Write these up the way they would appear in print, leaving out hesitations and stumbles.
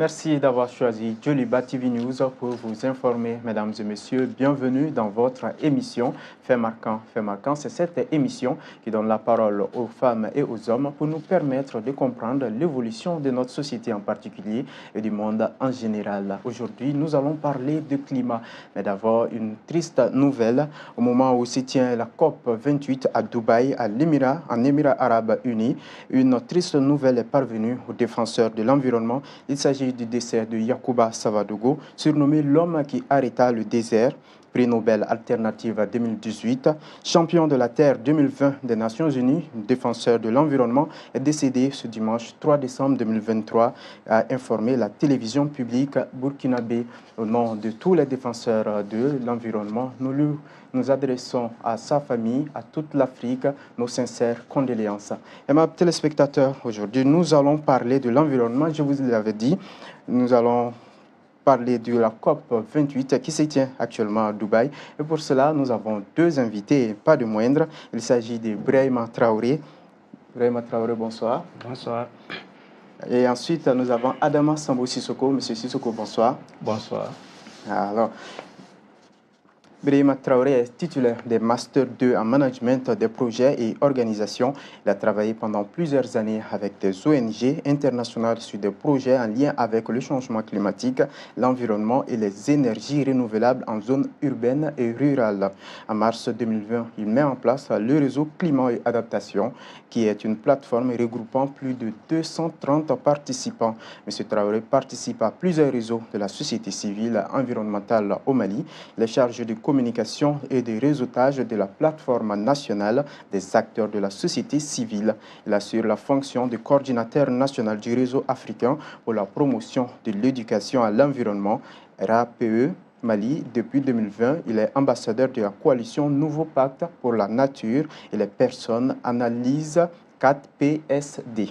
Merci d'avoir choisi Joliba TV News pour vous informer, mesdames et messieurs. Bienvenue dans votre émission Fait marquant. Fait marquant, c'est cette émission qui donne la parole aux femmes et aux hommes pour nous permettre de comprendre l'évolution de notre société en particulier et du monde en général. Aujourd'hui, nous allons parler de climat, mais d'abord une triste nouvelle. Au moment où se tient la COP 28 à Dubaï, en Émirats Arabes Unis, une triste nouvelle est parvenue aux défenseurs de l'environnement. Il s'agit du décès de Yacouba Savadogo, surnommé l'homme qui arrêta le désert, prix Nobel alternative 2018, champion de la Terre 2020 des Nations Unies, défenseur de l'environnement, est décédé ce dimanche 3 décembre 2023, a informé la télévision publique burkinabé. Au nom de tous les défenseurs de l'environnement, nous adressons à sa famille, à toute l'Afrique, nos sincères condoléances. Et mes téléspectateurs, aujourd'hui, nous allons parler de l'environnement. Je vous l'avais dit, nous allons parler de la COP 28 qui se tient actuellement à Dubaï. Et pour cela, nous avons deux invités, pas de moindre. Il s'agit de Brahima Traoré. Brahima Traoré, bonsoir. Bonsoir. Et ensuite, nous avons Adama Sambo Sissoko. Monsieur Sissoko, bonsoir. Bonsoir. Alors, Brahima Traoré est titulaire des Master 2 en Management des projets et organisations. Il a travaillé pendant plusieurs années avec des ONG internationales sur des projets en lien avec le changement climatique, l'environnement et les énergies renouvelables en zone urbaine et rurale. En mars 2020, il met en place le réseau Climat et Adaptation, qui est une plateforme regroupant plus de 230 participants. M. Traoré participe à plusieurs réseaux de la société civile environnementale au Mali. Il est chargé de communication et de réseautage de la plateforme nationale des acteurs de la société civile. Il assure la fonction de coordinateur national du réseau africain pour la promotion de l'éducation à l'environnement, RAPE Mali. Depuis 2020, il est ambassadeur de la coalition Nouveau Pacte pour la nature et les personnes, analyse 4PSD.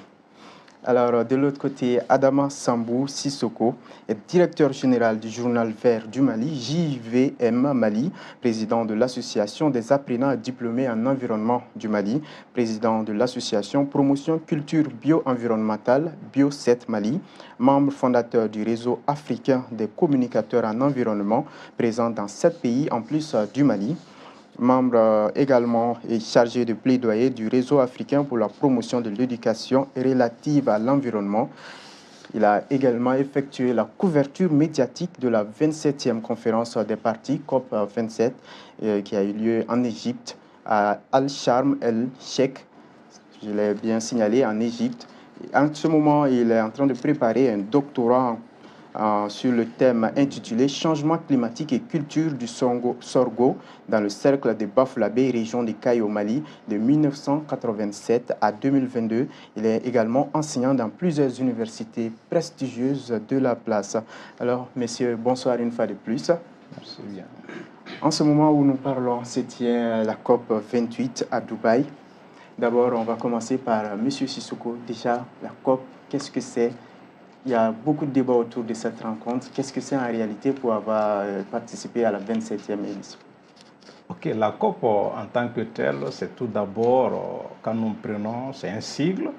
Alors, de l'autre côté, Adama Sambou Sissoko est directeur général du journal Vert du Mali, JVM Mali, président de l'association des apprenants diplômés en environnement du Mali, président de l'association Promotion Culture Bio-Environnementale, Bio7 Mali, membre fondateur du réseau africain des communicateurs en environnement, présent dans 7 pays en plus du Mali. Membre également et chargé de plaidoyer du réseau africain pour la promotion de l'éducation relative à l'environnement. Il a également effectué la couverture médiatique de la 27e conférence des partis COP27 qui a eu lieu en Égypte, à Al-Sharm el-Sheikh, je l'ai bien signalé, en Égypte. En ce moment, il est en train de préparer un doctorat sur le thème intitulé « Changement climatique et culture du sorgho dans le cercle de Bafoussam, région de Kayi au Mali, de 1987 à 2022 ». Il est également enseignant dans plusieurs universités prestigieuses de la place. Alors, messieurs, bonsoir une fois de plus. Merci bien. En ce moment où nous parlons, se tient la COP 28 à Dubaï. D'abord, on va commencer par M. Sissoko. Déjà, la COP, qu'est-ce que c'est? Il y a beaucoup de débats autour de cette rencontre. Qu'est-ce que c'est en réalité pour avoir participé à la 27e édition? Ok, la COP en tant que telle, c'est tout d'abord, quand nous prenons, c'est un sigle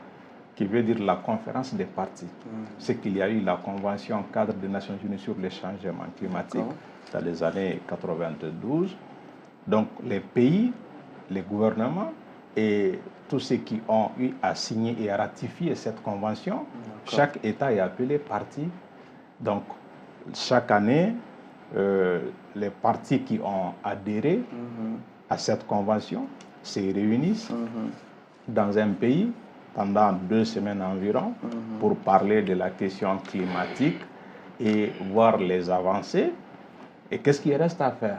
qui veut dire la conférence des parties. C'est qu'il y a eu la Convention cadre des Nations Unies sur les changements climatiques dans les années 92. Donc les pays, les gouvernements et tous ceux qui ont eu à signer et à ratifier cette convention, chaque État est appelé partie. Donc, chaque année, les parties qui ont adhéré à cette convention se réunissent dans un pays pendant 2 semaines environ pour parler de la question climatique et voir les avancées et qu'est-ce qu'il reste à faire.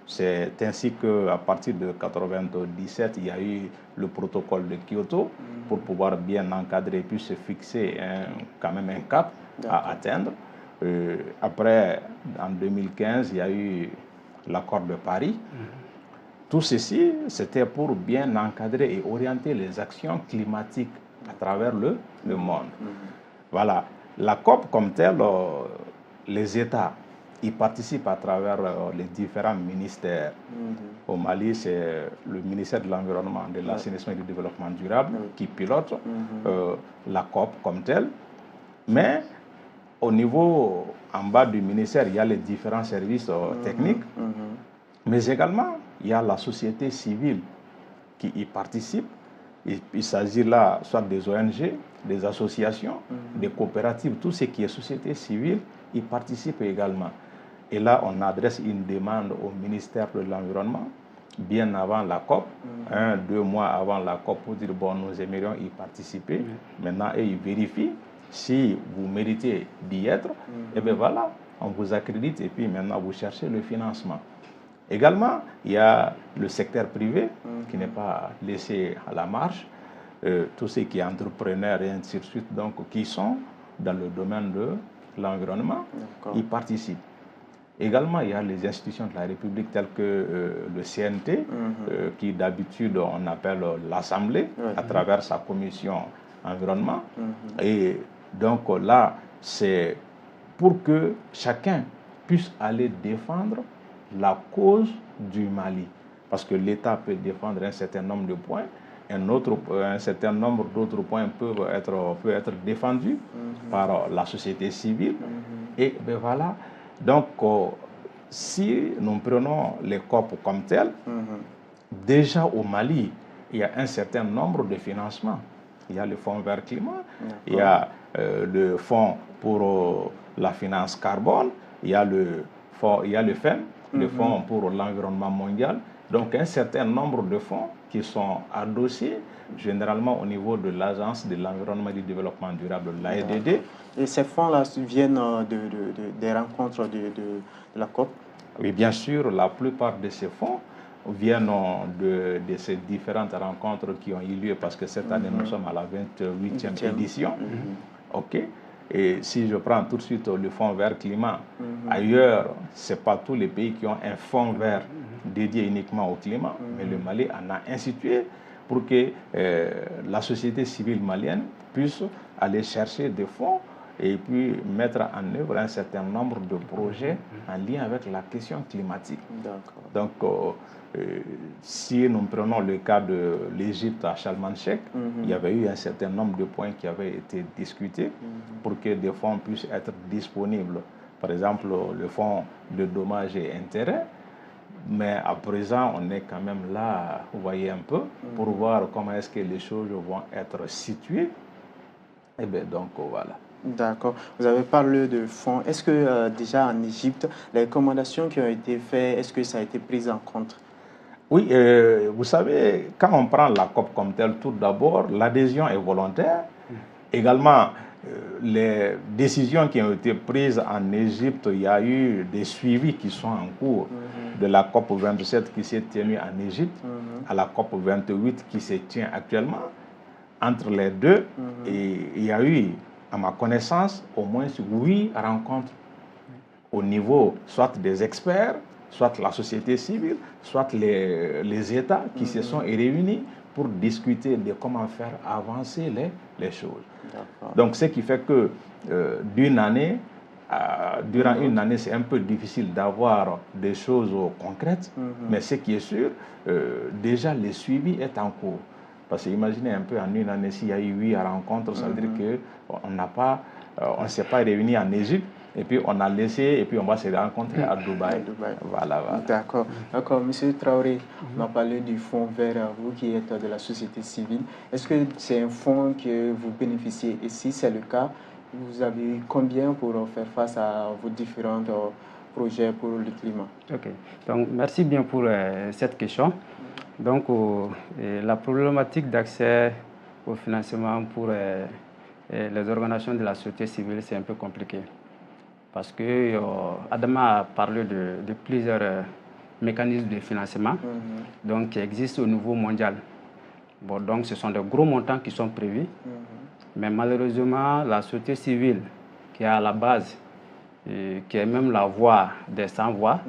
C'est ainsi qu'à partir de 1997, il y a eu le protocole de Kyoto pour pouvoir bien encadrer et puis se fixer quand même un cap à atteindre. Après, en 2015, il y a eu l'accord de Paris. Tout ceci, c'était pour bien encadrer et orienter les actions climatiques à travers le monde. Voilà. La COP comme telle, les États y participent à travers les différents ministères. Au Mali, c'est le ministère de l'Environnement, de l'Assainissement et du Développement durable qui pilote la COP comme telle. Mais au niveau, en bas du ministère, il y a les différents services techniques, mais également, il y a la société civile qui y participe. Il s'agit là soit des ONG, des associations, des coopératives, tout ce qui est société civile, y participe également. Et là, on adresse une demande au ministère de l'Environnement, bien avant la COP, 2 mois avant la COP, pour dire, bon, nous aimerions y participer. Maintenant, ils vérifient si vous méritez d'y être. Et bien voilà, on vous accrédite et puis maintenant, vous cherchez le financement. Également, il y a le secteur privé qui n'est pas laissé à la marge. Tous ceux qui sont entrepreneurs et ainsi de suite, donc, qui sont dans le domaine de l'environnement, ils participent. Également, il y a les institutions de la République telles que le CNT, qui d'habitude on appelle l'Assemblée, à travers sa commission environnement. Et donc là, c'est pour que chacun puisse aller défendre la cause du Mali. Parce que l'État peut défendre un certain nombre de points, un certain nombre d'autres points peuvent être défendus par la société civile. Et ben voilà, donc si nous prenons les COP comme tels, déjà au Mali, il y a un certain nombre de financements. Il y a le Fonds vert climat, il y a le Fonds pour la finance carbone, il y a le FEM, le Fonds pour l'environnement mondial. Donc un certain nombre de fonds qui sont adossés généralement au niveau de l'Agence de l'environnement et du développement durable, l'AEDD. Et ces fonds-là viennent des rencontres de la COP? Oui, bien sûr, la plupart de ces fonds viennent de ces différentes rencontres qui ont eu lieu, parce que cette année, nous sommes à la 28e édition. OK. Et si je prends tout de suite le fonds vert climat, ailleurs, ce n'est pas tous les pays qui ont un fonds vert dédié uniquement au climat, mais le Mali en a institué pour que la société civile malienne puisse aller chercher des fonds et puis mettre en œuvre un certain nombre de projets en lien avec la question climatique. Donc, si nous prenons le cas de l'Égypte à Sharm el-Sheikh, il y avait eu un certain nombre de points qui avaient été discutés pour que des fonds puissent être disponibles. Par exemple, le fonds de dommages et intérêts. Mais à présent, on est quand même là, vous voyez un peu, pour voir comment est-ce que les choses vont être situées. Et bien donc, voilà. D'accord. Vous avez parlé de fonds. Est-ce que déjà en Égypte, les recommandations qui ont été faites, est-ce que ça a été pris en compte? Oui, vous savez, quand on prend la COP comme telle, tout d'abord, l'adhésion est volontaire. Également, les décisions qui ont été prises en Égypte, il y a eu des suivis qui sont en cours de la COP 27 qui s'est tenue en Égypte à la COP 28 qui se tient actuellement. Entre les deux, et il y a eu, à ma connaissance, au moins 8 rencontres au niveau soit des experts, soit la société civile, soit les États qui se sont réunis pour discuter de comment faire avancer les choses. Donc, ce qui fait que d'une année, durant une année, c'est un peu difficile d'avoir des choses concrètes, mais ce qui est sûr, déjà le suivi est en cours. Parce que imaginez un peu, en une année, s'il y a eu 8 rencontres, ça veut dire qu'on ne s'est pas réunis en Égypte, et puis on a laissé, et puis on va se rencontrer à Dubaï. Voilà. D'accord. Monsieur Traoré, on a parlé du fonds vert, vous qui êtes de la société civile. Est-ce que c'est un fonds que vous bénéficiez? Et si c'est le cas, vous avez combien pour faire face à vos différents projets pour le climat? Ok. Donc, merci bien pour cette question. Donc, la problématique d'accès au financement pour les organisations de la société civile, c'est un peu compliqué. Parce que Adama a parlé de plusieurs mécanismes de financement donc, qui existent au niveau mondial. Bon, donc, ce sont de gros montants qui sont prévus. Mais malheureusement, la société civile, qui est à la base, qui est même la voix des sans-voix,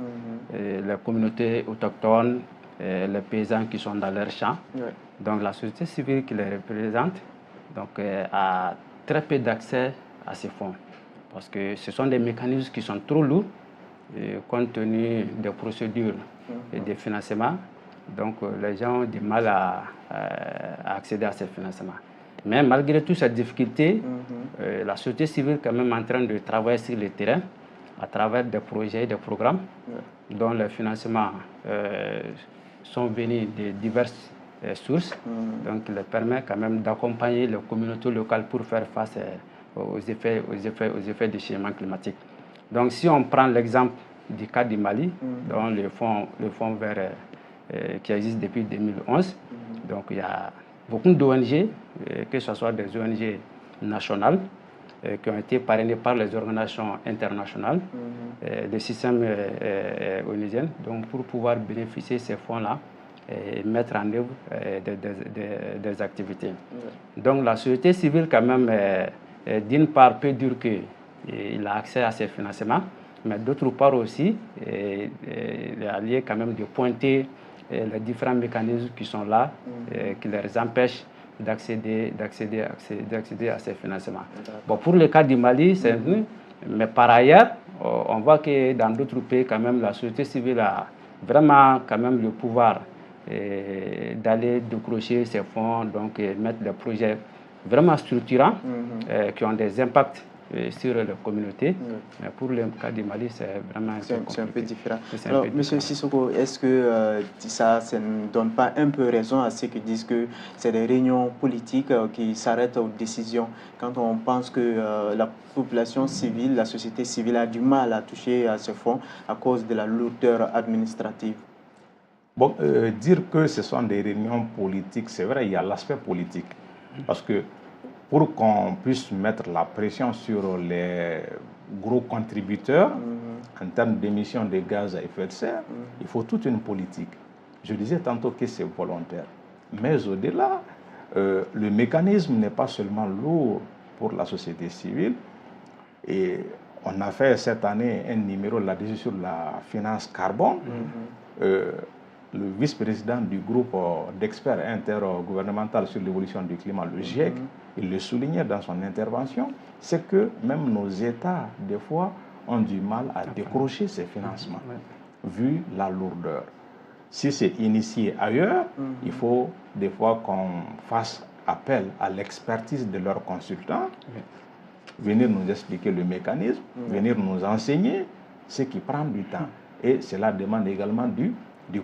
les communautés autochtones, les paysans qui sont dans leurs champs. Donc la société civile qui les représente donc, a très peu d'accès à ces fonds. Parce que ce sont des mécanismes qui sont trop lourds, compte tenu des procédures et des financements. Donc les gens ont du mal à accéder à ces financements. Mais malgré toutes ces difficultés, la société civile est quand même en train de travailler sur le terrain à travers des projets et des programmes dont les financements sont venus de diverses sources. Donc, il permet quand même d'accompagner les communautés locales pour faire face aux effets du changement climatique. Donc, si on prend l'exemple du cas du Mali, dont le fonds vert qui existe depuis 2011, donc il y a beaucoup d'ONG, que ce soit des ONG nationales, qui ont été parrainées par les organisations internationales, des systèmes onusiens, donc pour pouvoir bénéficier de ces fonds-là et mettre en œuvre des activités. Donc la société civile, quand même, d'une part, peut dire qu'il a accès à ces financements, mais d'autre part aussi, il est allié quand même de pointer les différents mécanismes qui sont là, qui les empêchent d'accéder à ces financements. Bon, pour le cas du Mali, c'est venu, mais par ailleurs, on voit que dans d'autres pays, quand même, la société civile a vraiment quand même le pouvoir d'aller décrocher ces fonds, donc mettre des projets vraiment structurants qui ont des impacts sur les communautés. Mais pour le cas du Mali, c'est vraiment un peu différent. Alors, M. Sissoko, est-ce que ça ne donne pas un peu raison à ceux qui disent que c'est des réunions politiques qui s'arrêtent aux décisions quand on pense que la population civile, la société civile a du mal à toucher à ce fonds à cause de la lourdeur administrative? Bon, dire que ce sont des réunions politiques, c'est vrai, il y a l'aspect politique. Parce que pour qu'on puisse mettre la pression sur les gros contributeurs en termes d'émissions de gaz à effet de serre, il faut toute une politique. Je disais tantôt que c'est volontaire. Mais au-delà, le mécanisme n'est pas seulement lourd pour la société civile. Et on a fait cette année un numéro là-dessus sur la finance carbone. Le vice-président du groupe d'experts intergouvernemental sur l'évolution du climat, le GIEC, il le soulignait dans son intervention, c'est que même nos États, des fois, ont du mal à décrocher ces financements, vu la lourdeur. Si c'est initié ailleurs, il faut des fois qu'on fasse appel à l'expertise de leurs consultants, venir nous expliquer le mécanisme, venir nous enseigner, ce qui prend du temps. Et cela demande également du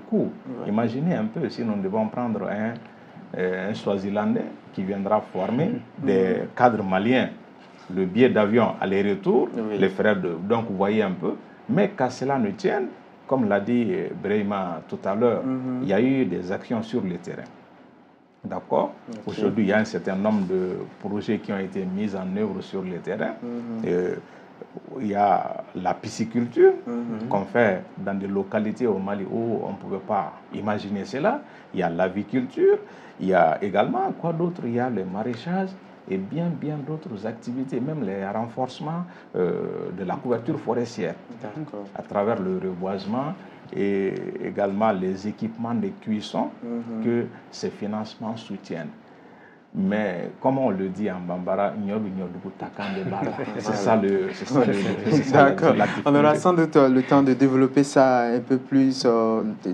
coût. Imaginez un peu si nous devons prendre un Swazilandais qui viendra former des cadres maliens, le billet d'avion aller-retour, les frais de... Donc vous voyez un peu, mais qu'à cela ne tienne, comme l'a dit Brahima tout à l'heure, il y a eu des actions sur le terrain. D'accord. Aujourd'hui, il y a un certain nombre de projets qui ont été mis en œuvre sur le terrain. Il y a la pisciculture qu'on fait dans des localités au Mali où on ne pouvait pas imaginer cela. Il y a l'aviculture, il y a également, quoi d'autre? Il y a le maraîchage et bien d'autres activités, même les renforcements de la couverture forestière à travers le reboisement et également les équipements de cuisson que ces financements soutiennent. Mais comme on le dit en Bambara, c'est ça le... D'accord. On aura sans doute le temps de développer ça un peu plus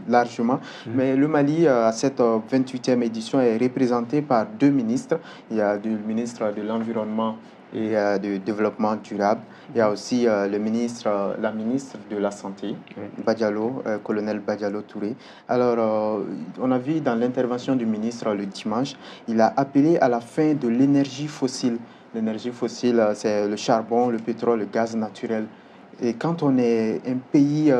largement. Mais le Mali, à cette 28e édition, est représenté par deux ministres. Il y a le ministre de l'Environnement et du Développement durable. Il y a aussi la ministre de la Santé, Badialo, colonel Badialo Touré. Alors, on a vu dans l'intervention du ministre le dimanche, il a appelé à la fin de l'énergie fossile. L'énergie fossile, c'est le charbon, le pétrole, le gaz naturel. Et quand on est un pays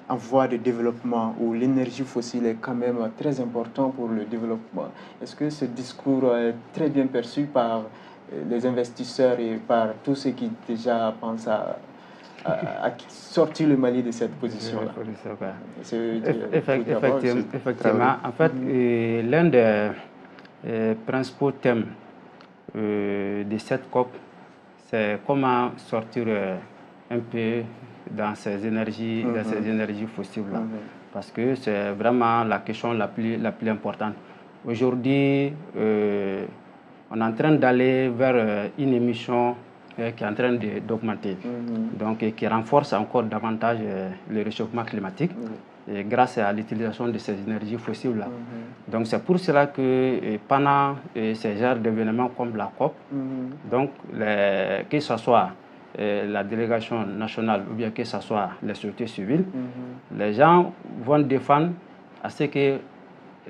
en voie de développement où l'énergie fossile est quand même très important pour le développement, est-ce que ce discours est très bien perçu par les investisseurs et par tous ceux qui déjà pensent à sortir le Mali de cette position-là? Effectivement. En fait, l'un des principaux thèmes de cette COP, c'est comment sortir un peu dans ces énergies, fossiles-là. Parce que c'est vraiment la question la plus importante. Aujourd'hui, on est en train d'aller vers une émission qui est en train d'augmenter, donc qui renforce encore davantage le réchauffement climatique. grâce à l'utilisation de ces énergies fossiles-là. Donc c'est pour cela que pendant ces genres d'événements comme la COP, donc, que ce soit la délégation nationale ou bien que ce soit les sociétés civiles, les gens vont défendre à ce que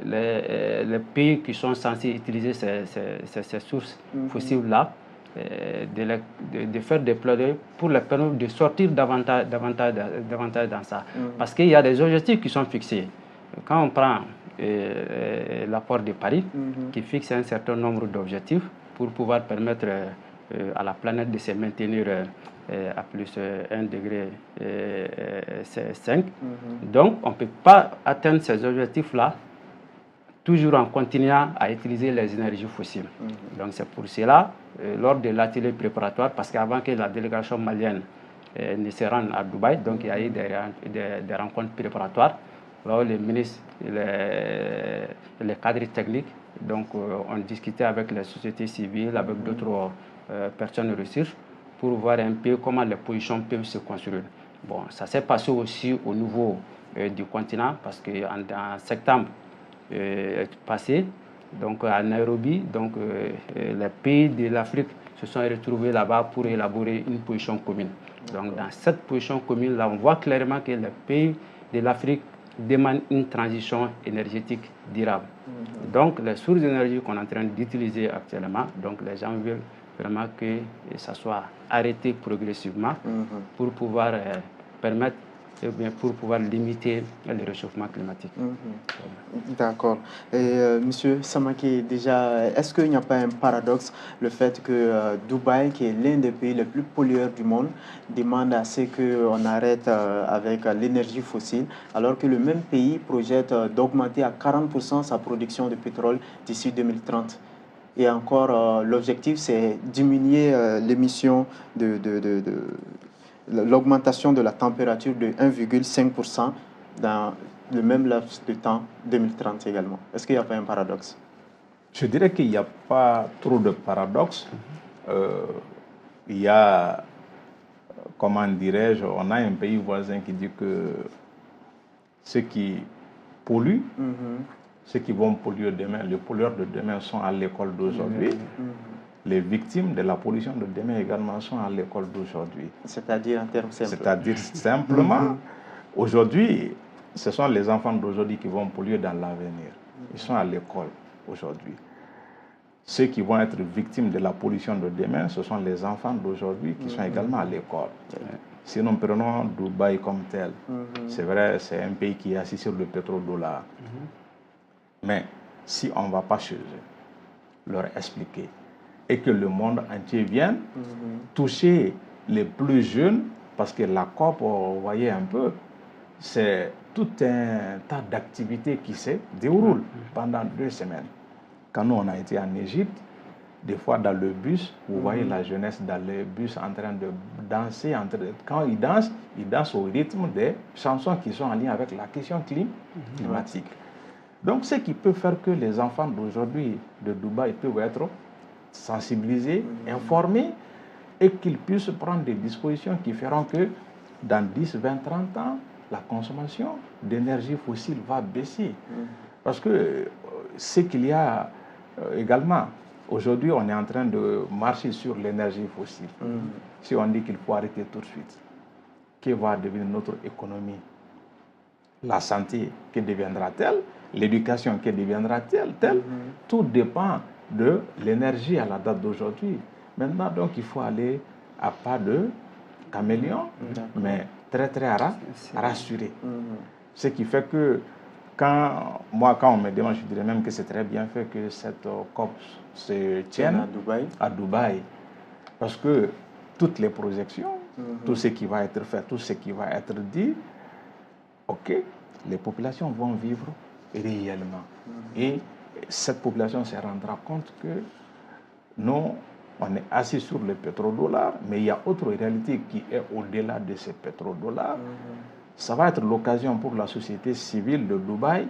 les pays qui sont censés utiliser ces sources fossiles-là, de faire des plaidoyers pour leur permettre de sortir davantage dans ça. Parce qu'il y a des objectifs qui sont fixés. Quand on prend l'accord de Paris, qui fixe un certain nombre d'objectifs pour pouvoir permettre à la planète de se maintenir à plus 1 degré 5. Donc, on ne peut pas atteindre ces objectifs-là toujours en continuant à utiliser les énergies fossiles. Donc, c'est pour cela, lors de l'atelier préparatoire, parce qu'avant que la délégation malienne ne se rende à Dubaï, donc il y a eu des rencontres préparatoires, là où les ministres, les cadres techniques, donc ont discuté avec les sociétés civiles, avec d'autres personnes ressources, pour voir un peu comment les positions peuvent se construire. Bon, ça s'est passé aussi au niveau du continent, parce qu'en septembre passé, donc à Nairobi, donc les pays de l'Afrique se sont retrouvés là-bas pour élaborer une position commune. Donc dans cette position commune-là, on voit clairement que les pays de l'Afrique demandent une transition énergétique durable. Donc les sources d'énergie qu'on est en train d'utiliser actuellement, donc les gens veulent vraiment que ça soit arrêté progressivement pour pouvoir permettre, pour pouvoir limiter le réchauffement climatique. D'accord. Et Monsieur Samake, déjà, est-ce qu'il n'y a pas un paradoxe, le fait que Dubaï, qui est l'un des pays les plus pollueurs du monde, demande à ce qu'on arrête avec l'énergie fossile, alors que le même pays projette d'augmenter à 40% sa production de pétrole d'ici 2030? Et encore, l'objectif, c'est diminuer l'émission l'augmentation de la température de 1,5% dans le même laps de temps, 2030 également. Est-ce qu'il n'y a pas un paradoxe? Je dirais qu'il n'y a pas trop de paradoxe. Il y a, comment dirais-je, on a un pays voisin qui dit que ceux qui polluent, ceux qui vont polluer demain, les pollueurs de demain sont à l'école d'aujourd'hui. Les victimes de la pollution de demain également sont à l'école d'aujourd'hui. C'est-à-dire en termes simples. C'est-à-dire simplement, aujourd'hui, ce sont les enfants d'aujourd'hui qui vont polluer dans l'avenir. Ils sont à l'école aujourd'hui. Ceux qui vont être victimes de la pollution de demain, ce sont les enfants d'aujourd'hui qui sont également à l'école. Si nous prenons Dubaï comme tel, c'est vrai, c'est un pays qui est assis sur le pétrodollar. Mais si on ne va pas chez eux, leur expliquer, et que le monde entier vienne toucher les plus jeunes, parce que la COP, vous voyez un peu, c'est tout un tas d'activités qui se déroulent pendant 2 semaines. Quand nous, on a été en Égypte, des fois dans le bus, vous voyez la jeunesse dans le bus en train de danser. Quand ils dansent au rythme des chansons qui sont en lien avec la question climatique. Donc, ce qui peut faire que les enfants d'aujourd'hui de Dubaï peuvent être sensibilisés, informés, et qu'ils puissent prendre des dispositions qui feront que dans 10, 20, 30 ans, la consommation d'énergie fossile va baisser. Parce que ce qu'il y a également, aujourd'hui, on est en train de marcher sur l'énergie fossile. Si on dit qu'il faut arrêter tout de suite, que va devenir notre économie? La santé, que deviendra-t-elle? L'éducation, que deviendra-t-elle? Tout dépend de l'énergie à la date d'aujourd'hui. Maintenant, donc, il faut aller à pas de caméléon, mais très, très rassuré. Ce qui fait que, quand on me demande, je dirais même que c'est très bien fait que cette COP se tienne à Dubaï. Parce que toutes les projections, tout ce qui va être fait, tout ce qui va être dit, ok, les populations vont vivre réellement. Et cette population se rendra compte que nous, on est assis sur le pétrodollar, mais il y a autre réalité qui est au-delà de ce pétrodollar. Ça va être l'occasion pour la société civile de Dubaï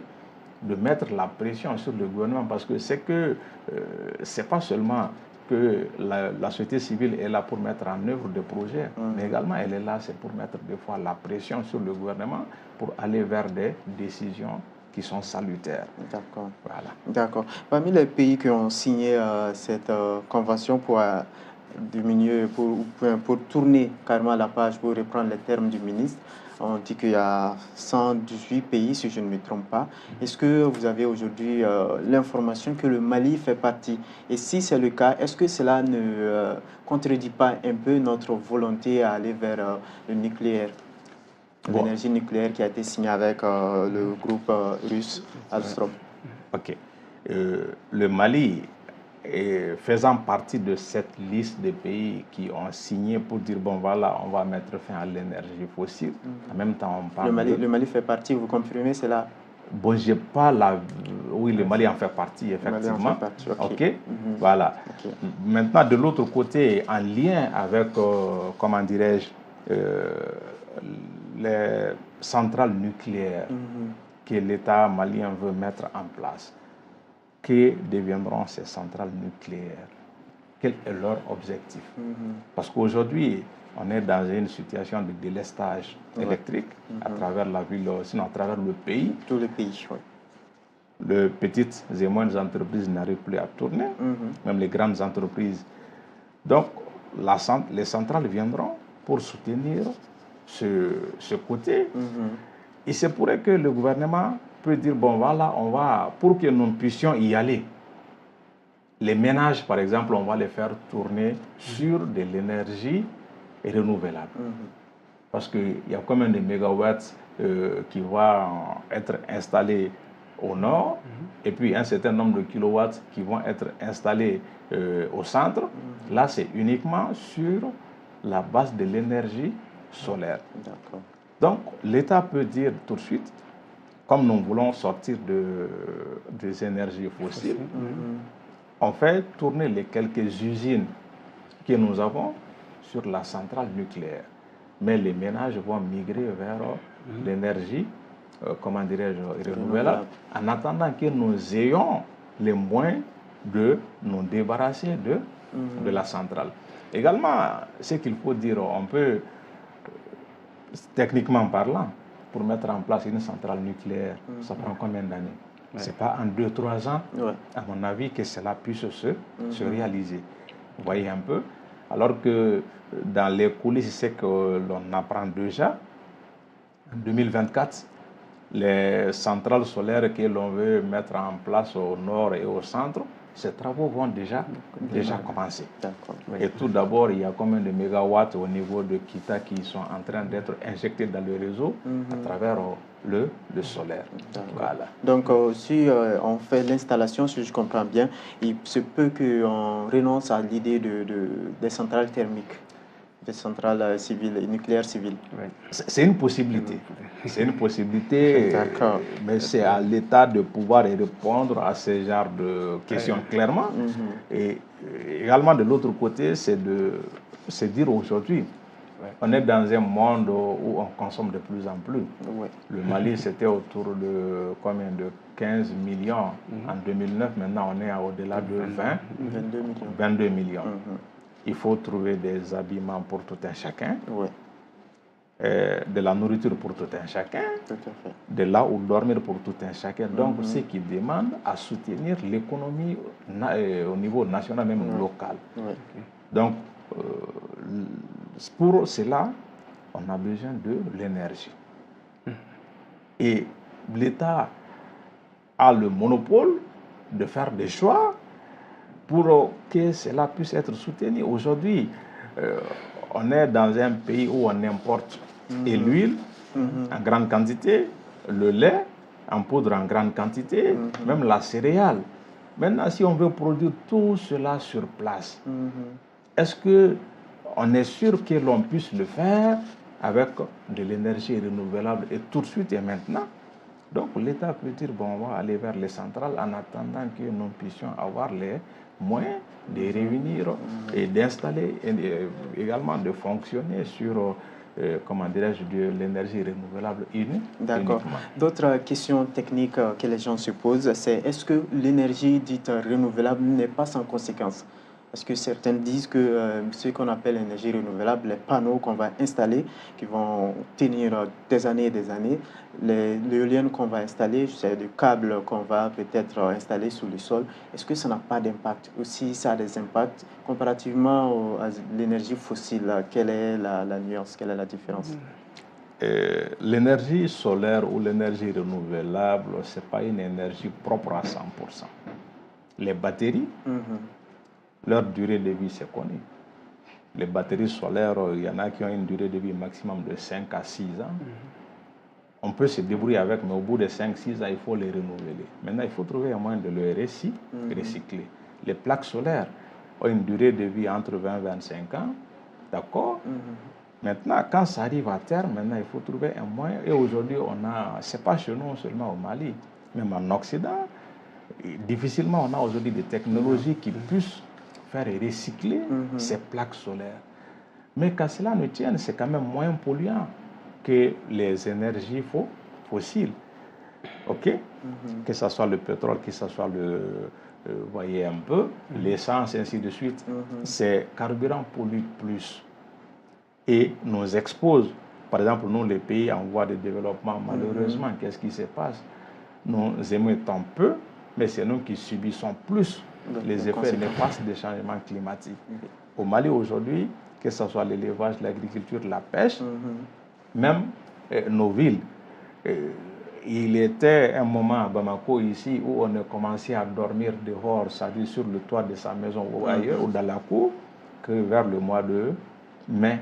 de mettre la pression sur le gouvernement, parce que c'est pas seulement que la société civile est là pour mettre en œuvre des projets, mais également elle est là, c'est pour mettre des fois la pression sur le gouvernement pour aller vers des décisions qui sont salutaires. D'accord. Voilà. D'accord. Parmi les pays qui ont signé cette convention pour diminuer, pour tourner carrément la page, pour reprendre les termes du ministre, on dit qu'il y a 118 pays, si je ne me trompe pas. Est-ce que vous avez aujourd'hui l'information que le Mali fait partie? Et si c'est le cas, est-ce que cela ne contredit pas un peu notre volonté à aller vers le nucléaire, l'énergie nucléaire qui a été signée avec le groupe russe Alstom? Ok. Le Mali, faisant partie de cette liste de pays qui ont signé pour dire, bon voilà, on va mettre fin à l'énergie fossile, en même temps on parle le Mali fait partie, vous confirmez cela? Bon, j'ai pas la... Oui, le Mali en fait partie, effectivement. Le Mali en fait partie, ok. Voilà. Maintenant, de l'autre côté, en lien avec, comment dirais-je, les centrales nucléaires que l'État malien veut mettre en place, que deviendront ces centrales nucléaires? Quel est leur objectif? Parce qu'aujourd'hui, on est dans une situation de délestage électrique à travers la ville, sinon à travers le pays. Tout le pays, oui. Les petites et moyennes entreprises n'arrivent plus à tourner, même les grandes entreprises. Donc, les centrales viendront pour soutenir ce côté. Il se pourrait que le gouvernement peut dire, bon voilà, on va, pour que nous puissions y aller, les ménages, par exemple, on va les faire tourner sur de l'énergie renouvelable. Parce qu'il y a combien de mégawatts qui vont être installés au nord, et puis un certain nombre de kilowatts qui vont être installés au centre. Là, c'est uniquement sur la base de l'énergie solaire. Donc, l'État peut dire tout de suite, comme nous voulons sortir des énergies fossiles, on fait tourner les quelques usines que nous avons sur la centrale nucléaire. Mais les ménages vont migrer vers l'énergie, comment dirais-je, renouvelable, en attendant que nous ayons les moyens de nous débarrasser de la centrale. Également, ce qu'il faut dire, on peut, techniquement parlant, pour mettre en place une centrale nucléaire, ça prend combien d'années? Ce n'est pas en 2-3 ans, à mon avis, que cela puisse se réaliser. Vous voyez un peu? Alors que dans les coulisses, c'est que l'on apprend déjà. En 2024, les centrales solaires que l'on veut mettre en place au nord et au centre, ces travaux vont déjà commencer. Et tout d'abord, il y a combien de mégawatts au niveau de Kita qui sont en train d'être injectés dans le réseau à travers le solaire. Voilà. Donc, si on fait l'installation, si je comprends bien, il se peut qu'on renonce à l'idée des centrales thermiques, des centrales civiles, nucléaires civiles. C'est une possibilité. C'est une possibilité, mais c'est à l'État de pouvoir répondre à ce genre de questions clairement. Et également, de l'autre côté, c'est de se dire aujourd'hui, on est dans un monde où on consomme de plus en plus. Le Mali, c'était autour de combien de 15 millions en 2009. Maintenant, on est au-delà de 22 millions. Il faut trouver des habillements pour tout un chacun, de la nourriture pour tout un chacun, de là où dormir pour tout un chacun. Donc, ce qui demande à soutenir l'économie au niveau national, même local. Donc, pour cela, on a besoin de l'énergie. Et l'État a le monopole de faire des choix pour que cela puisse être soutenu. Aujourd'hui, on est dans un pays où on importe et l'huile en grande quantité, le lait en poudre en grande quantité, même la céréale. Maintenant, si on veut produire tout cela sur place, est-ce qu'on est sûr que l'on puisse le faire avec de l'énergie renouvelable et tout de suite et maintenant? Donc l'État peut dire, bon, on va aller vers les centrales en attendant que nous puissions avoir les moyens de réunir et d'installer et également de fonctionner sur, comment dirais-je, de l'énergie renouvelable unique. D'accord. D'autres questions techniques que les gens se posent, c'est est-ce que l'énergie dite renouvelable n'est pas sans conséquence? Parce que certains disent que ce qu'on appelle l'énergie renouvelable, les panneaux qu'on va installer, qui vont tenir des années et des années, l'éolienne qu'on va installer, c'est des câbles qu'on va peut-être installer sous le sol. Est-ce que ça n'a pas d'impact? Aussi, ça a des impacts comparativement à l'énergie fossile. Quelle est la nuance? Quelle est la différence? L'énergie solaire ou l'énergie renouvelable, ce n'est pas une énergie propre à 100%. Les batteries, leur durée de vie, c'est connu. Les batteries solaires, il y en a qui ont une durée de vie maximum de 5 à 6 ans. On peut se débrouiller avec, mais au bout de 5-6 ans, il faut les renouveler. Maintenant, il faut trouver un moyen de le recycler. Les plaques solaires ont une durée de vie entre 20 et 25 ans. D'accord? Maintenant, quand ça arrive à terme, maintenant, il faut trouver un moyen. Et aujourd'hui, ce n'est pas chez nous seulement au Mali, même en Occident, difficilement on a aujourd'hui des technologies qui puissent faire recycler ces plaques solaires. Mais qu'à cela ne tienne, c'est quand même moins polluant que les énergies fossiles. OK? Que ce soit le pétrole, que ce soit vous voyez un peu, l'essence, ainsi de suite. Ces carburants polluent plus et nous exposent. Par exemple, nous, les pays en voie de développement, malheureusement, qu'est-ce qui se passe? Nous émettons peu, mais c'est nous qui subissons plus les effets néfastes des changements climatiques. Au Mali, aujourd'hui, que ce soit l'élevage, l'agriculture, la pêche, même nos villes. Il était un moment à Bamako, ici, où on a commencé à dormir dehors, c'est-à-dire sur le toit de sa maison ou ailleurs, ou dans la cour, que vers le mois de mai.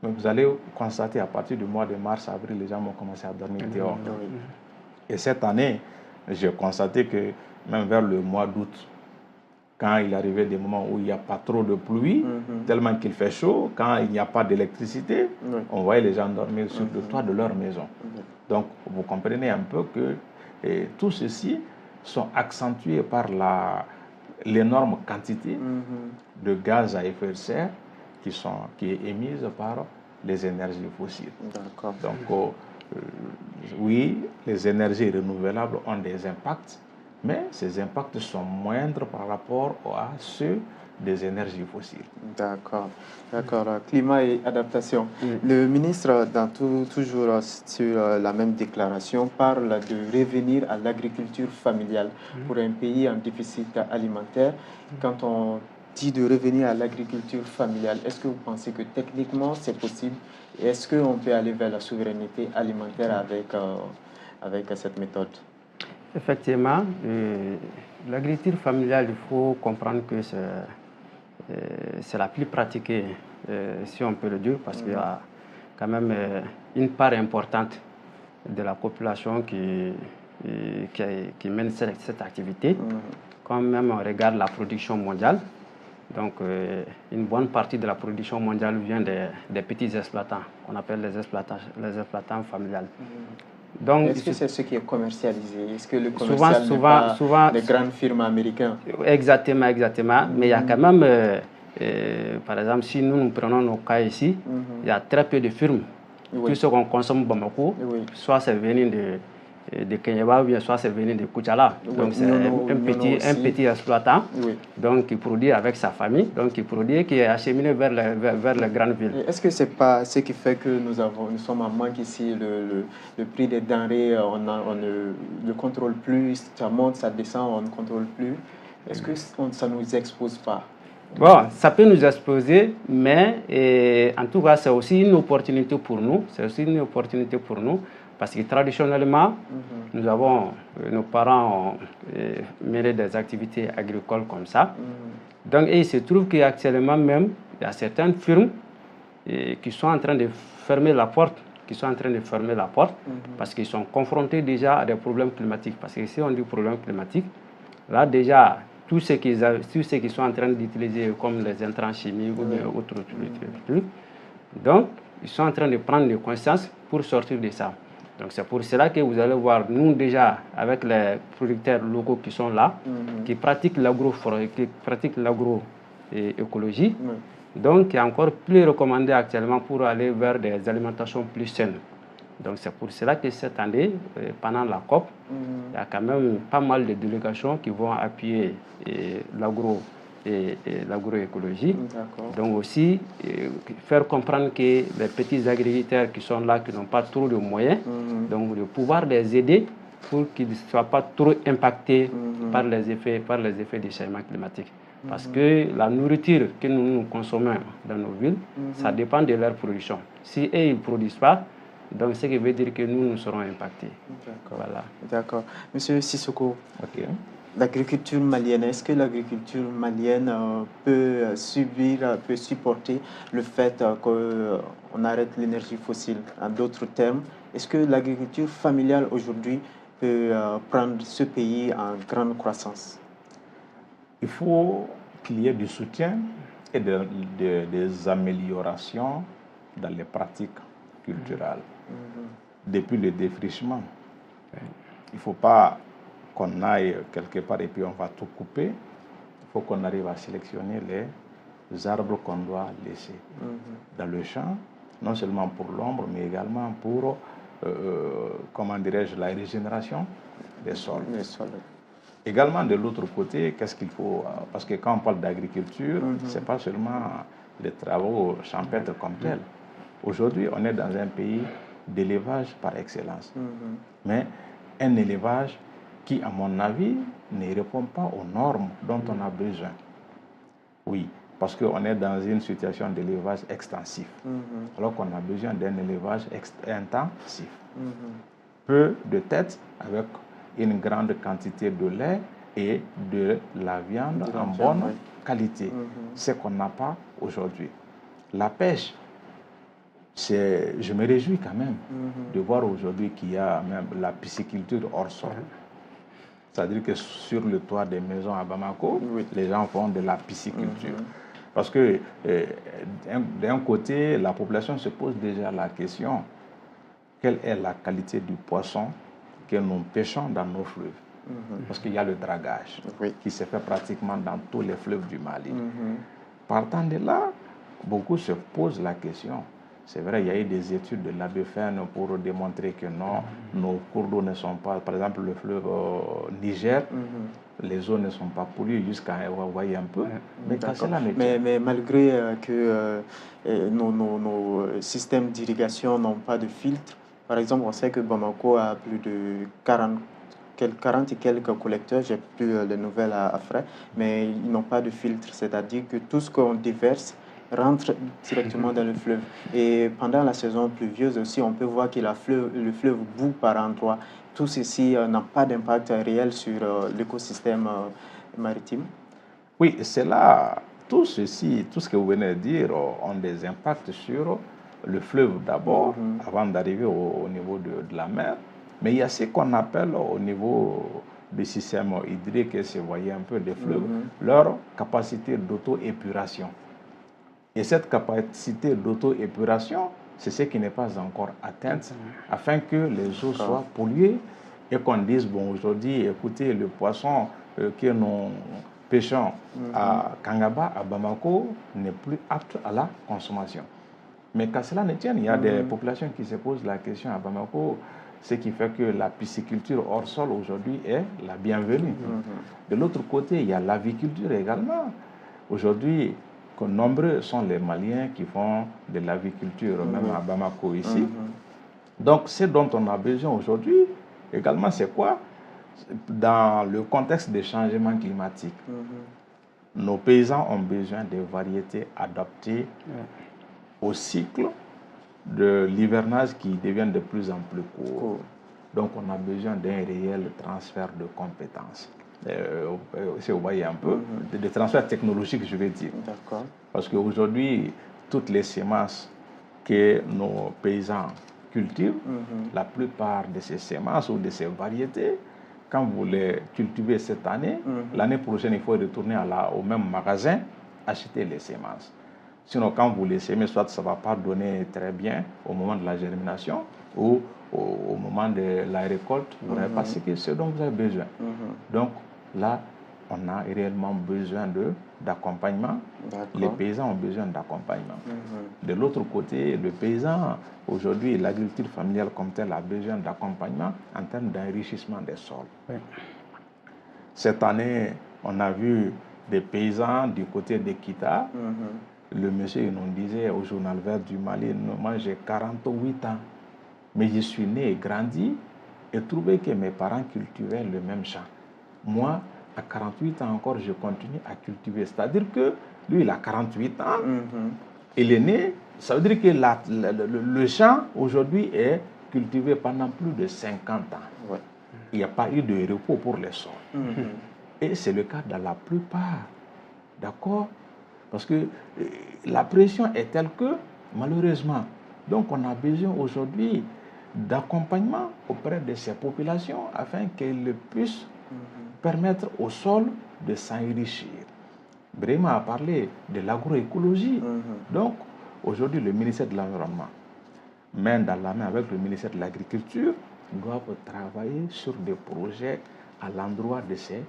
Donc vous allez constater à partir du mois de mars, avril, les gens ont commencé à dormir dehors. Et cette année, j'ai constaté que même vers le mois d'août, quand il arrivait des moments où il n'y a pas trop de pluie, tellement qu'il fait chaud, quand il n'y a pas d'électricité, on voyait les gens dormir sur le toit de leur maison. Donc, vous comprenez un peu que tout ceci sont accentués par l'énorme quantité de gaz à effet de serre qui est émise par les énergies fossiles. Donc, oui, les énergies renouvelables ont des impacts, mais ces impacts sont moindres par rapport à ceux des énergies fossiles. D'accord. Climat et adaptation. Le ministre, toujours sur la même déclaration, parle de revenir à l'agriculture familiale pour un pays en déficit alimentaire. Quand on dit de revenir à l'agriculture familiale, est-ce que vous pensez que techniquement c'est possible? Est-ce qu'on peut aller vers la souveraineté alimentaire avec cette méthode? Effectivement, l'agriculture familiale, il faut comprendre que c'est la plus pratiquée, si on peut le dire, parce qu'il y a quand même une part importante de la population qui mène cette activité. Quand même on regarde la production mondiale, donc une bonne partie de la production mondiale vient des petits exploitants, qu'on appelle les exploitants familiales. Est-ce que c'est ce qui est commercialisé? Est-ce que le commercial souvent les grandes firmes américaines? Exactement. Mais il y a quand même, par exemple, si nous prenons nos cas ici, il y a très peu de firmes. Tout ce qu'on consomme au Bamako, soit c'est venu de Kenyaba ou bien soit c'est venu de Koutchala. Donc c'est un petit exploitant donc, qui produit avec sa famille, donc qui produit, qui est acheminé vers les grandes villes. Est-ce que ce n'est pas ce qui fait que nous sommes en manque ici, le prix des denrées, on ne le contrôle plus, ça monte, ça descend, on ne contrôle plus? Est-ce que ça ne nous expose pas? Bon, ça peut nous exposer, mais en tout cas, c'est aussi une opportunité pour nous. Parce que traditionnellement, nos parents ont mené des activités agricoles comme ça. Donc, il se trouve qu'actuellement même, il y a certaines firmes qui sont en train de fermer la porte, parce qu'ils sont confrontés déjà à des problèmes climatiques. Parce que si on dit problème climatique, là déjà, tous ceux qui sont en train d'utiliser comme les intrants chimiques ou bien autres trucs, donc ils sont en train de prendre des consciences pour sortir de ça. Donc c'est pour cela que vous allez voir, nous déjà, avec les producteurs locaux qui sont là, qui pratiquent l'agroécologie, donc il est encore plus recommandé actuellement pour aller vers des alimentations plus saines. Donc c'est pour cela que cette année, pendant la COP, il y a quand même pas mal de délégations qui vont appuyer l'agroécologie. Donc aussi, faire comprendre que les petits agriculteurs qui sont là, qui n'ont pas trop de moyens, donc de pouvoir les aider pour qu'ils ne soient pas trop impactés par les effets du changement climatique. Parce que la nourriture que nous consommons dans nos villes, ça dépend de leur production. Si eux, ils ne produisent pas, donc ce qui veut dire que nous serons impactés. Voilà. D'accord. Monsieur Sissoko, l'agriculture malienne, est-ce que l'agriculture malienne peut supporter le fait qu'on arrête l'énergie fossile? En d'autres termes, est-ce que l'agriculture familiale aujourd'hui peut prendre ce pays en grande croissance? Il faut qu'il y ait du soutien et des améliorations dans les pratiques culturelles. Depuis le défrichement, il ne faut pas qu'on aille quelque part et puis on va tout couper. Il faut qu'on arrive à sélectionner les arbres qu'on doit laisser dans le champ, non seulement pour l'ombre, mais également pour, comment dirais-je, la régénération des sols. Également, de l'autre côté, qu'est-ce qu'il faut? Parce que quand on parle d'agriculture, ce n'est pas seulement les travaux champêtres comme tels. Aujourd'hui, on est dans un pays d'élevage par excellence. Mais un élevage qui, à mon avis, ne répond pas aux normes dont on a besoin. Oui, parce qu'on est dans une situation d'élevage extensif, alors qu'on a besoin d'un élevage intensif. Peu de têtes avec une grande quantité de lait et de la viande en bonne qualité. Ce qu'on n'a pas aujourd'hui. La pêche, je me réjouis quand même de voir aujourd'hui qu'il y a même la pisciculture hors sol. C'est-à-dire que sur le toit des maisons à Bamako, les gens font de la pisciculture. Parce que d'un côté, la population se pose déjà la question, quelle est la qualité du poisson que nous pêchons dans nos fleuves? Parce qu'il y a le dragage qui se fait pratiquement dans tous les fleuves du Mali. Partant de là, beaucoup se posent la question. C'est vrai, il y a eu des études de l'ABFN pour démontrer que non, nos cours d'eau ne sont pas, par exemple le fleuve Niger, les eaux ne sont pas polluées jusqu'à voyez un peu. Mais malgré que nos systèmes d'irrigation n'ont pas de filtre, par exemple, on sait que Bamako a plus de 40 et quelques collecteurs, j'ai plus les nouvelles à frais, mais ils n'ont pas de filtre, c'est-à-dire que tout ce qu'on déverse rentre directement dans le fleuve. Et pendant la saison pluvieuse aussi, on peut voir que le fleuve bout par endroits. Tout ceci n'a pas d'impact réel sur l'écosystème maritime. Oui, c'est là, tout ceci, tout ce que vous venez de dire, ont des impacts sur le fleuve d'abord, avant d'arriver au niveau de la mer. Mais il y a ce qu'on appelle au niveau du système hydrique, et c'est voyez un peu des fleuves, leur capacité d'auto-épuration. Et cette capacité d'auto-épuration, c'est ce qui n'est pas encore atteinte, afin que les eaux soient polluées et qu'on dise, bon, aujourd'hui, écoutez, le poisson que nous pêchons à Kangaba, à Bamako, n'est plus apte à la consommation. Mais qu'à cela ne tienne, il y a des populations qui se posent la question à Bamako, ce qui fait que la pisciculture hors sol aujourd'hui est la bienvenue. De l'autre côté, il y a l'aviculture également. Aujourd'hui, nombreux sont les Maliens qui font de l'aviculture, même à Bamako ici. Donc, ce dont on a besoin aujourd'hui, également, c'est quoi? Dans le contexte des changements climatiques, nos paysans ont besoin de variétés adaptées au cycle de l'hivernage qui devient de plus en plus court. Donc, on a besoin d'un réel transfert de compétences. Si vous voyez un peu, des transferts technologiques, je vais dire. Parce qu'aujourd'hui, toutes les semences que nos paysans cultivent, la plupart de ces semences ou de ces variétés, quand vous les cultivez cette année, l'année prochaine, il faut retourner au même magasin, acheter les semences. Sinon, quand vous les semez, soit ça ne va pas donner très bien au moment de la germination ou au moment de la récolte, vous n'avez pas ce dont vous avez besoin. Donc là, on a réellement besoin d'accompagnement. Les paysans ont besoin d'accompagnement. De l'autre côté, le paysan, aujourd'hui, l'agriculture familiale comme telle a besoin d'accompagnement en termes d'enrichissement des sols. Cette année, on a vu des paysans du côté de Kita. Le monsieur il nous disait au journal Vert du Mali, moi j'ai 48 ans, mais je suis né et grandi et trouvé que mes parents cultivaient le même champ. Moi, à 48 ans encore, je continue à cultiver. C'est-à-dire que lui, il a 48 ans, il est né, ça veut dire que le champ aujourd'hui est cultivé pendant plus de 50 ans. Ouais. Il n'y a pas eu de repos pour les sols. Et c'est le cas dans la plupart. D'accord? Parce que la pression est telle que, malheureusement, donc on a besoin aujourd'hui d'accompagnement auprès de ces populations afin qu'elles puissent permettre au sol de s'enrichir. Brema a parlé de l'agroécologie. Donc, aujourd'hui, le ministère de l'Environnement, main dans la main avec le ministère de l'Agriculture, doivent travailler sur des projets à l'endroit de ces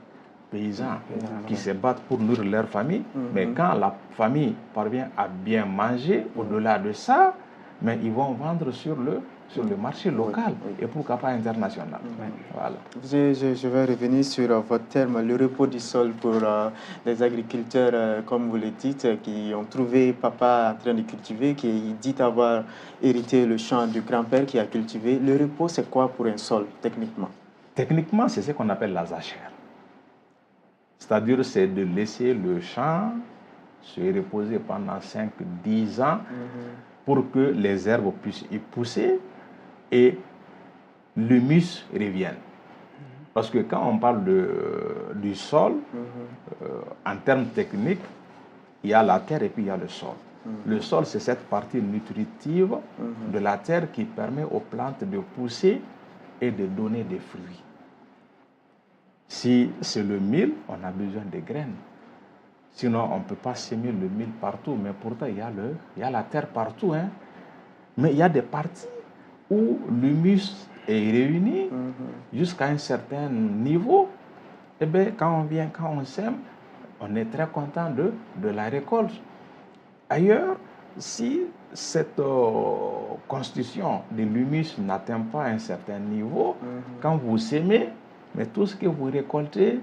paysans qui se battent pour nourrir leur famille. Mais quand la famille parvient à bien manger, au-delà de ça, mais ils vont vendre sur le marché local et pourquoi pas international. Voilà. Je vais revenir sur votre terme, le repos du sol pour les agriculteurs, comme vous le dites, qui ont trouvé papa en train de cultiver, qui dit avoir hérité le champ du grand-père qui a cultivé. Le repos, c'est quoi pour un sol, techniquement? Techniquement, c'est ce qu'on appelle la zachère. C'est-à-dire, c'est de laisser le champ se reposer pendant 5-10 ans pour que les herbes puissent y pousser et l'humus revienne. Parce que quand on parle du sol, en termes techniques, il y a la terre et puis il y a le sol. Le sol, c'est cette partie nutritive de la terre qui permet aux plantes de pousser et de donner des fruits. Si c'est le mil, on a besoin de graines. Sinon, on ne peut pas semer le mil partout, mais pourtant, il y a la terre partout. Hein. Mais il y a des parties où l'humus est réuni jusqu'à un certain niveau. Et bien, quand on sème, on est très content de la récolte. Ailleurs, si cette constitution de l'humus n'atteint pas un certain niveau, quand vous sémez, mais tout ce que vous récoltez,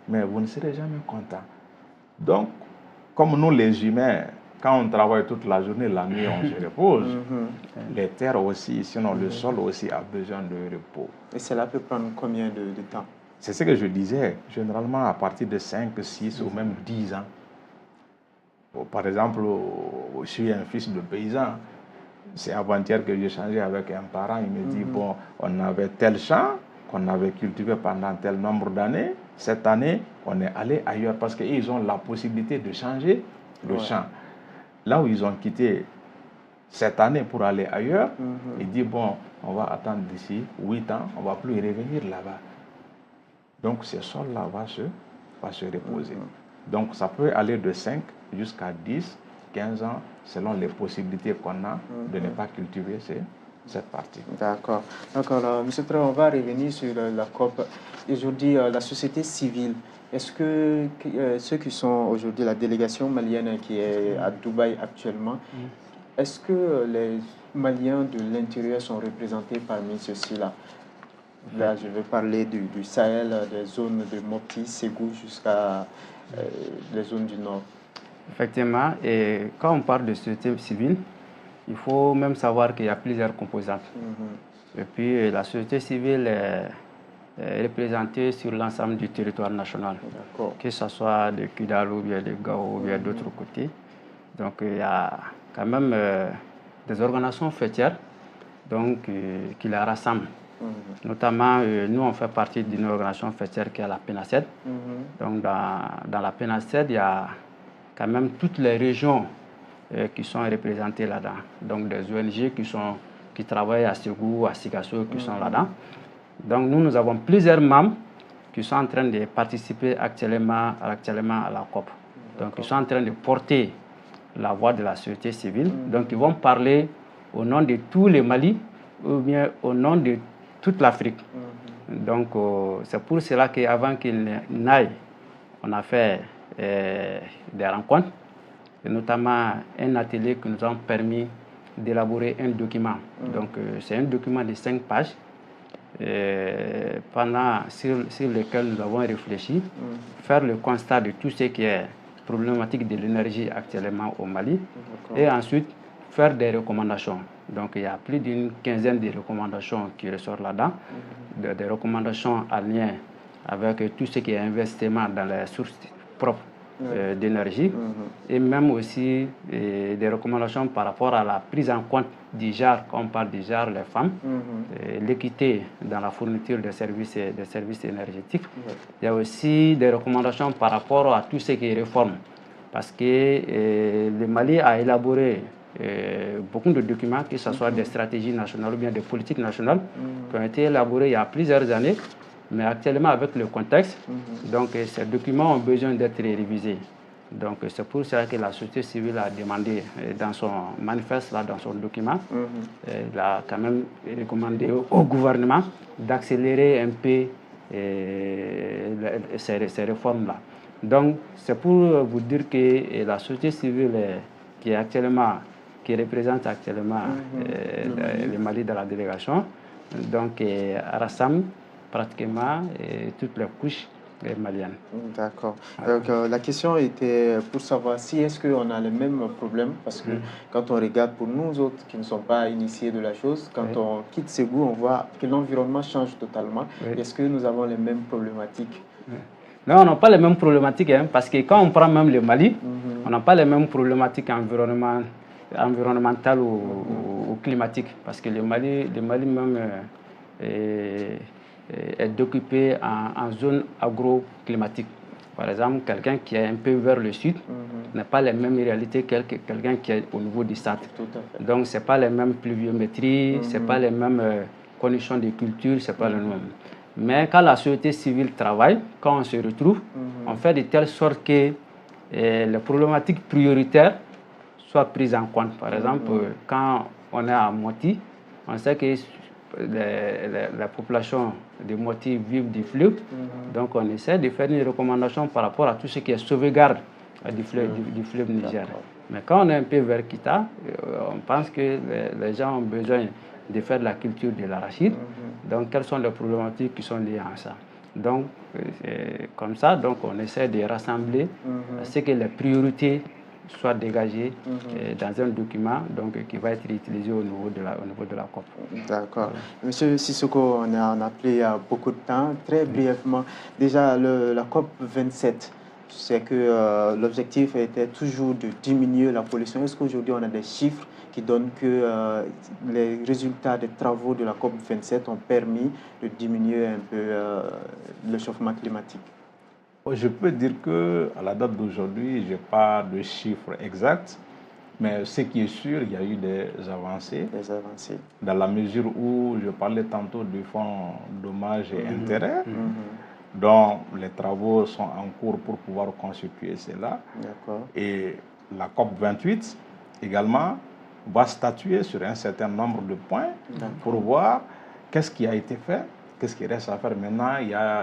mais vous ne serez jamais content. Donc, comme nous les humains, quand on travaille toute la journée, la nuit, on se repose. Les terres aussi, sinon le sol aussi a besoin de repos. Et cela peut prendre combien de temps? C'est ce que je disais, généralement à partir de 5, 6 ou même 10 ans. Par exemple, je suis un fils de paysan. C'est avant-hier que j'ai changé avec un parent. Il me dit, bon, on avait tel champ qu'on avait cultivé pendant tel nombre d'années. Cette année, on est allé ailleurs parce qu'ils ont la possibilité de changer le champ. Là où ils ont quitté cette année pour aller ailleurs, il dit, bon, on va attendre d'ici 8 ans, on ne va plus y revenir là-bas. Donc, ce sol-là va se reposer. Donc, ça peut aller de 5 jusqu'à 10, 15 ans, selon les possibilités qu'on a de ne pas cultiver cette partie. D'accord. Alors, M. Traoré, on va revenir sur la COP. Aujourd'hui, la société civile, est-ce que ceux qui sont aujourd'hui la délégation malienne qui est à Dubaï actuellement, est-ce que les Maliens de l'intérieur sont représentés parmi ceux-ci-là? Là, je vais parler du Sahel, des zones de Mopti, Ségou jusqu'à les zones du nord. Effectivement, et quand on parle de société civile, il faut même savoir qu'il y a plusieurs composantes. Et puis la société civile est représentée sur l'ensemble du territoire national, que ce soit de Kidal ou bien de Gao ou bien d'autres côtés. Donc il y a quand même des organisations fêtières donc, qui la rassemblent. Notamment, nous, on fait partie d'une organisation fêtière qui est la PENACED. Donc, dans la PENACED, il y a quand même toutes les régions qui sont représentées là-dedans. Donc, des ONG qui travaillent à Ségou, à Sigasso, qui sont là-dedans. Donc, nous avons plusieurs membres qui sont en train de participer actuellement à la COP. Donc, ils sont en train de porter la voix de la société civile. Donc, ils vont parler au nom de tous les Mali ou bien au nom de toute l'Afrique. Donc, c'est pour cela qu'avant qu'ils n'aillent, on a fait des rencontres, et notamment un atelier qui nous a permis d'élaborer un document. Donc, c'est un document de 5 pages sur lesquels nous avons réfléchi, faire le constat de tout ce qui est problématique de l'énergie actuellement au Mali, et ensuite faire des recommandations. Donc il y a plus d'une quinzaine de recommandations qui ressortent là-dedans, des recommandations en lien avec tout ce qui est investissement dans les sources propres d'énergie, et même aussi des recommandations par rapport à la prise en compte du genre, quand on parle du genre, les femmes, l'équité dans la fourniture des services énergétiques. Il y a aussi des recommandations par rapport à tout ce qui est réforme, parce que le Mali a élaboré beaucoup de documents, que ce soit des stratégies nationales ou bien des politiques nationales, qui ont été élaborées il y a plusieurs années. Mais actuellement, avec le contexte, donc, ces documents ont besoin d'être révisés. Donc, c'est pour ça que la société civile a demandé dans son manifeste, là, dans son document, il a quand même recommandé au gouvernement d'accélérer un peu ces réformes-là. Donc, c'est pour vous dire que la société civile qui représente actuellement le Mali dans la délégation, donc rassemble pratiquement toutes les couches maliennes. D'accord. Donc, la question était pour savoir si est-ce qu'on a les mêmes problèmes, parce que quand on regarde pour nous autres qui ne sont pas initiés de la chose, quand on quitte Ségou, on voit que l'environnement change totalement. Est-ce que nous avons les mêmes problématiques? Non, on n'a pas les mêmes problématiques, parce que quand on prend même le Mali, on n'a pas les mêmes problématiques environnementales ou climatiques, parce que le Mali même est occupé en zone agroclimatique. Par exemple, quelqu'un qui est un peu vers le sud n'a pas les mêmes réalités que quelqu'un qui est au niveau du centre. Donc, ce n'est pas les mêmes pluviométries, ce n'est pas les mêmes conditions de culture, ce n'est pas le même. Mais quand la société civile travaille, quand on se retrouve, on fait de telle sorte que les problématiques prioritaires soient prises en compte. Par exemple, quand on est à Moti, on sait que la population de Moti vivent du fleuve, donc on essaie de faire une recommandation par rapport à tout ce qui est sauvegarde du fleuve Niger. Mais quand on est un peu vers Kita, on pense que les gens ont besoin de faire de la culture de l'arachide. Donc quelles sont les problématiques qui sont liées à ça? Donc comme ça, donc on essaie de rassembler ce que les priorités soit dégagé dans un document donc, qui va être utilisé au niveau de la COP. D'accord. Voilà. Monsieur Sissoko, on a pris beaucoup de temps. Très brièvement, déjà la COP 27, c'est que l'objectif était toujours de diminuer la pollution. Est-ce qu'aujourd'hui on a des chiffres qui donnent que les résultats des travaux de la COP 27 ont permis de diminuer un peu le chauffement climatique? Je peux dire qu'à la date d'aujourd'hui, je n'ai pas de chiffres exacts, mais ce qui est sûr, il y a eu des avancées. Dans la mesure où je parlais tantôt du fonds dommages et intérêts, dont les travaux sont en cours pour pouvoir constituer cela. Et la COP 28 également va statuer sur un certain nombre de points pour voir qu'est-ce qui a été fait. Qu'est-ce qui reste à faire maintenant?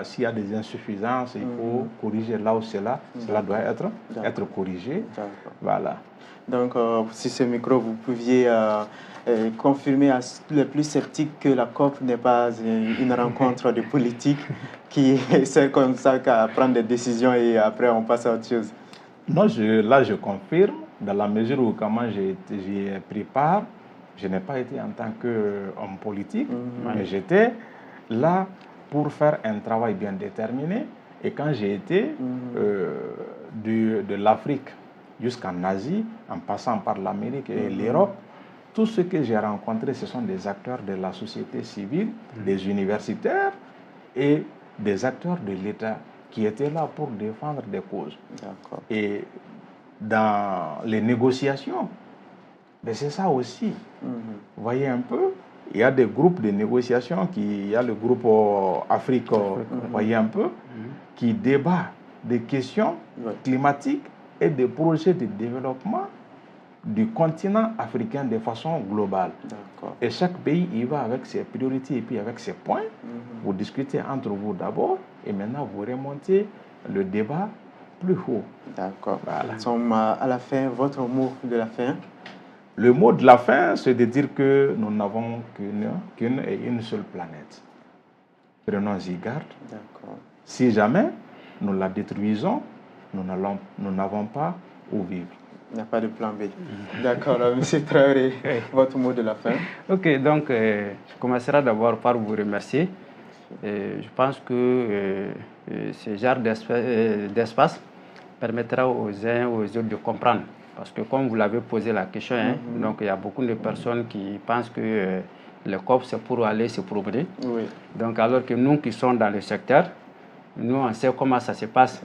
S'il y a des insuffisances, il faut corriger là où cela doit être corrigé. Voilà. Donc, si ce micro, vous pouviez confirmer à les plus sceptiques que la COP n'est pas une rencontre de politique qui sert comme ça qu'à prendre des décisions et après on passe à autre chose. Non, là je confirme, dans la mesure où comment j'ai pris part, je n'ai pas été en tant qu'homme politique, mais j'étais là pour faire un travail bien déterminé. Et quand j'ai été de l'Afrique jusqu'en Asie, en passant par l'Amérique et l'Europe, tout ce que j'ai rencontré, ce sont des acteurs de la société civile, des universitaires et des acteurs de l'État qui étaient là pour défendre des causes. Et dans les négociations, c'est ça aussi. Vous voyez un peu, il y a des groupes de négociation, il y a le groupe Afrique, vous voyez un peu, qui débat des questions climatiques et des projets de développement du continent africain de façon globale. Et chaque pays y va avec ses priorités et puis avec ses points. Vous discutez entre vous d'abord et maintenant vous remontez le débat plus haut. D'accord. Voilà. Nous sommes à la fin. Votre mot de la fin? Le mot de la fin, c'est de dire que nous n'avons qu'une et une seule planète. prenons-y garde. D'accord. Si jamais nous la détruisons, nous n'avons pas où vivre. Il n'y a pas de plan B. D'accord, M. Traoré, votre mot de la fin. Ok, donc je commencerai d'abord par vous remercier. Je pense que ce genre d'espace permettra aux uns aux autres de comprendre. Parce que comme vous l'avez posé la question, donc il y a beaucoup de personnes qui pensent que le COP c'est pour aller se promener. Oui. Donc alors que nous qui sommes dans le secteur, nous on sait comment ça se passe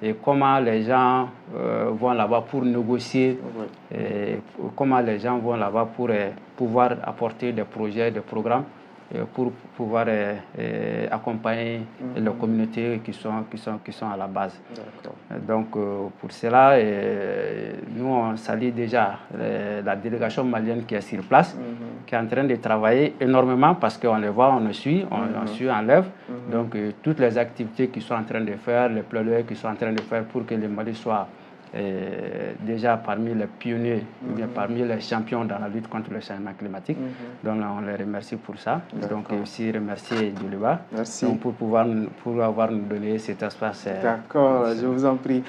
et comment les gens vont là-bas pour négocier, et comment les gens vont là-bas pour pouvoir apporter des projets, des programmes pour pouvoir accompagner les communautés qui sont à la base. Donc pour cela, nous on salue déjà la délégation malienne qui est sur place, qui est en train de travailler énormément parce qu'on les voit, on le suit, on suit en lève. Donc toutes les activités qu'ils sont en train de faire, les plaidoyers qu'ils sont en train de faire pour que le Mali soit déjà parmi les pionniers, ou bien parmi les champions dans la lutte contre le changement climatique. Donc on les remercie pour ça. Donc aussi remercier Djoliba pour avoir nous donné cet espace. D'accord, je vous en prie.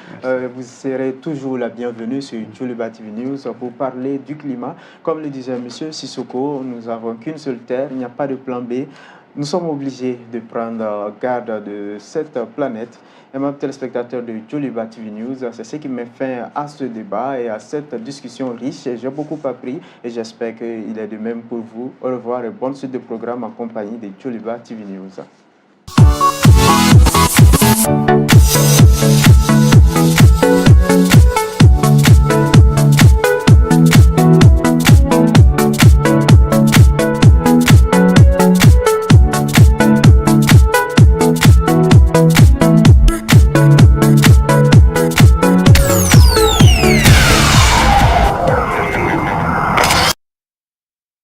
Vous serez toujours la bienvenue sur Djoliba TV News pour parler du climat. Comme le disait M. Sissoko, nous n'avons qu'une seule terre, il n'y a pas de plan B. Nous sommes obligés de prendre garde de cette planète. Et mes téléspectateurs de Djoliba TV News, c'est ce qui met fin à ce débat et à cette discussion riche. J'ai beaucoup appris et j'espère qu'il est de même pour vous. Au revoir et bonne suite de programme en compagnie de Djoliba TV News.